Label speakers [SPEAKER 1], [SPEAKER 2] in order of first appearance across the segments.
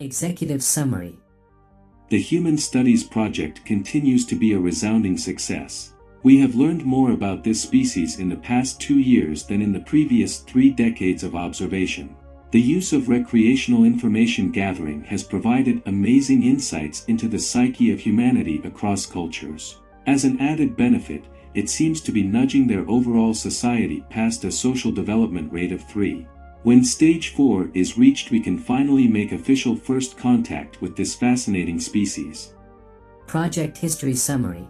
[SPEAKER 1] Executive Summary.
[SPEAKER 2] The Human Studies Project continues to be a resounding success. We have learned more about this species in the past 2 years than in the previous 3 decades of observation. The use of recreational information gathering has provided amazing insights into the psyche of humanity across cultures. As an added benefit, it seems to be nudging their overall society past a social development rate of 3. When stage 4 is reached, we can finally make official first contact with this fascinating species.
[SPEAKER 1] Project History Summary.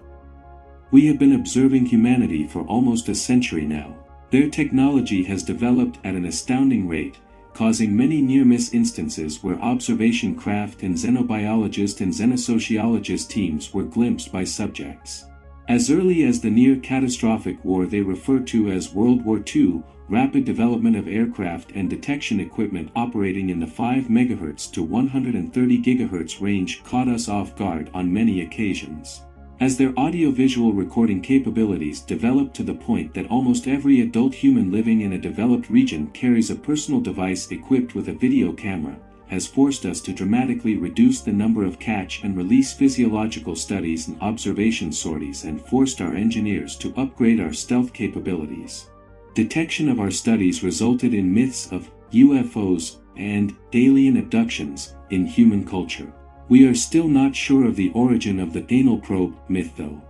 [SPEAKER 2] We have been observing humanity for almost a century now. Their technology has developed at an astounding rate, causing many near-miss instances where observation craft and xenobiologist and xenosociologist teams were glimpsed by subjects. As early as the near-catastrophic war they refer to as World War II, rapid development of aircraft and detection equipment operating in the 5 MHz to 130 GHz range caught us off guard on many occasions. As their audio-visual recording capabilities developed to the point that almost every adult human living in a developed region carries a personal device equipped with a video camera, has forced us to dramatically reduce the number of catch and release physiological studies and observation sorties and forced our engineers to upgrade our stealth capabilities. Detection of our studies resulted in myths of UFOs and alien abductions in human culture. We are still not sure of the origin of the anal probe myth though.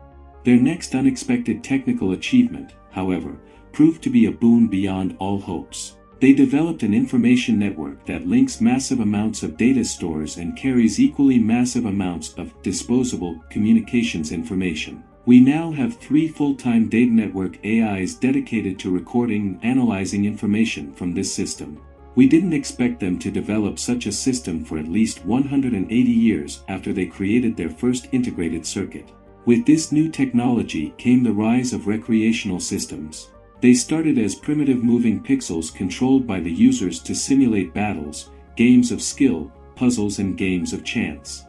[SPEAKER 2] Their next unexpected technical achievement, however, proved to be a boon beyond all hopes. They developed an information network that links massive amounts of data stores and carries equally massive amounts of disposable communications information. We now have 3 full-time data network AIs dedicated to recording and analyzing information from this system. We didn't expect them to develop such a system for at least 180 years after they created their first integrated circuit. With this new technology came the rise of recreational systems. They started as primitive moving pixels controlled by the users to simulate battles, games of skill, puzzles and games of chance.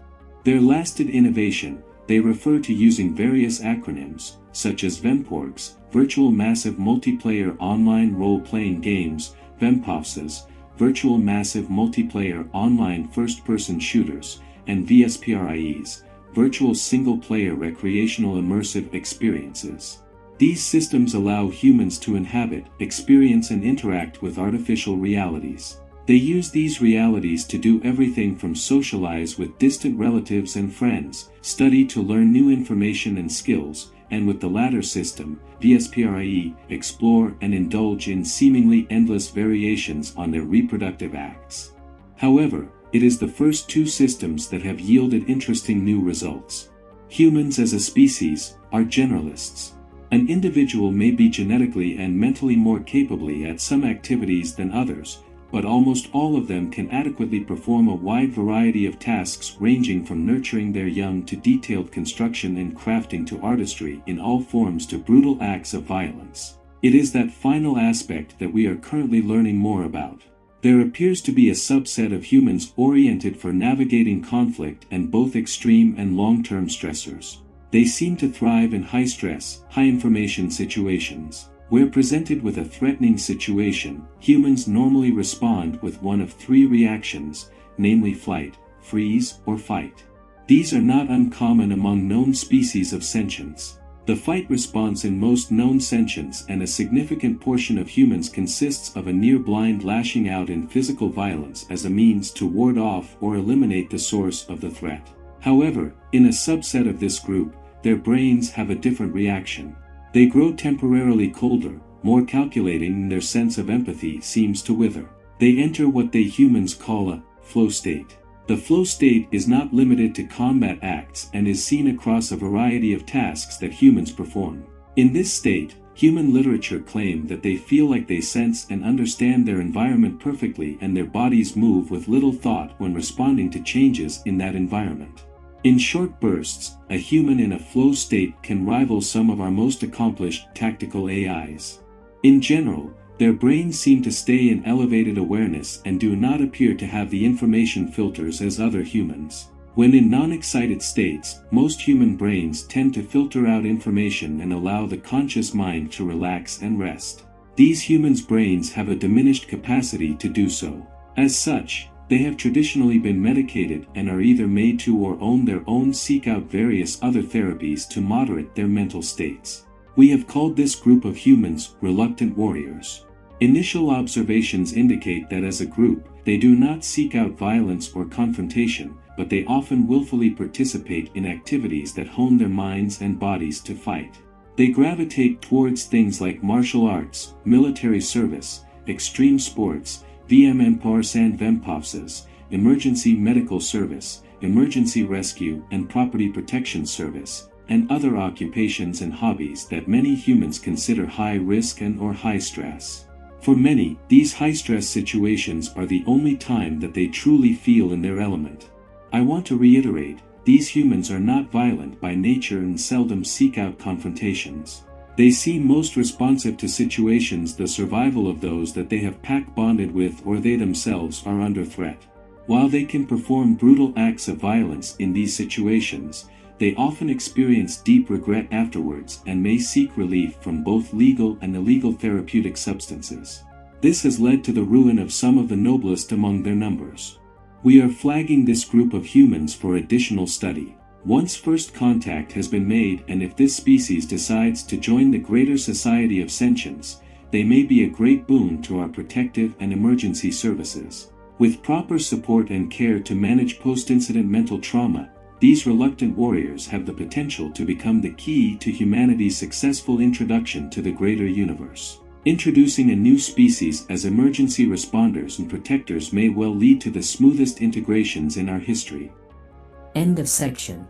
[SPEAKER 2] Their lasted innovation, they refer to using various acronyms, such as VMPORGs, Virtual Massive Multiplayer Online Role-Playing Games, VMPOFSs, Virtual Massive Multiplayer Online First-Person Shooters, and VSPRIEs, Virtual Single-Player Recreational Immersive Experiences. These systems allow humans to inhabit, experience and interact with artificial realities. They use these realities to do everything from socialize with distant relatives and friends, study to learn new information and skills, and with the latter system, VSPRIE, explore and indulge in seemingly endless variations on their reproductive acts. However, it is the first 2 systems that have yielded interesting new results. Humans as a species are generalists. An individual may be genetically and mentally more capably at some activities than others, but almost all of them can adequately perform a wide variety of tasks ranging from nurturing their young to detailed construction and crafting to artistry in all forms to brutal acts of violence. It is that final aspect that we are currently learning more about. There appears to be a subset of humans oriented for navigating conflict and both extreme and long-term stressors. They seem to thrive in high-stress, high-information situations. Where presented with a threatening situation, humans normally respond with one of 3 reactions, namely flight, freeze, or fight. These are not uncommon among known species of sentience. The fight response in most known sentients and a significant portion of humans consists of a near-blind lashing out in physical violence as a means to ward off or eliminate the source of the threat. However, in a subset of this group, their brains have a different reaction. They grow temporarily colder, more calculating, and their sense of empathy seems to wither. They enter what they humans call a flow state. The flow state is not limited to combat acts and is seen across a variety of tasks that humans perform. In this state, human literature claims that they feel like they sense and understand their environment perfectly and their bodies move with little thought when responding to changes in that environment. In short bursts, a human in a flow state can rival some of our most accomplished tactical AIs. In general, their brains seem to stay in elevated awareness and do not appear to have the information filters as other humans. When in non-excited states, most human brains tend to filter out information and allow the conscious mind to relax and rest. These humans' brains have a diminished capacity to do so. As such, They have traditionally been medicated and are either made to or own their own seek out various other therapies to moderate their mental states. We have called this group of humans reluctant warriors. Initial observations indicate that as a group, they do not seek out violence or confrontation, but they often willfully participate in activities that hone their minds and bodies to fight. They gravitate towards things like martial arts, military service, extreme sports, vmparsan vempopsas, emergency medical service, emergency rescue and property protection service, and other occupations and hobbies that many humans consider high risk and or high stress. For many, these high-stress situations are the only time that they truly feel in their element. I want to reiterate, these humans are not violent by nature and seldom seek out confrontations. They seem most responsive to situations, the survival of those that they have pack bonded with or they themselves are under threat. While they can perform brutal acts of violence in these situations, they often experience deep regret afterwards and may seek relief from both legal and illegal therapeutic substances. This has led to the ruin of some of the noblest among their numbers. We are flagging this group of humans for additional study. Once first contact has been made, and if this species decides to join the greater society of sentients, they may be a great boon to our protective and emergency services. With proper support and care to manage post-incident mental trauma, these reluctant warriors have the potential to become the key to humanity's successful introduction to the greater universe. Introducing a new species as emergency responders and protectors may well lead to the smoothest integrations in our history.
[SPEAKER 1] End of section.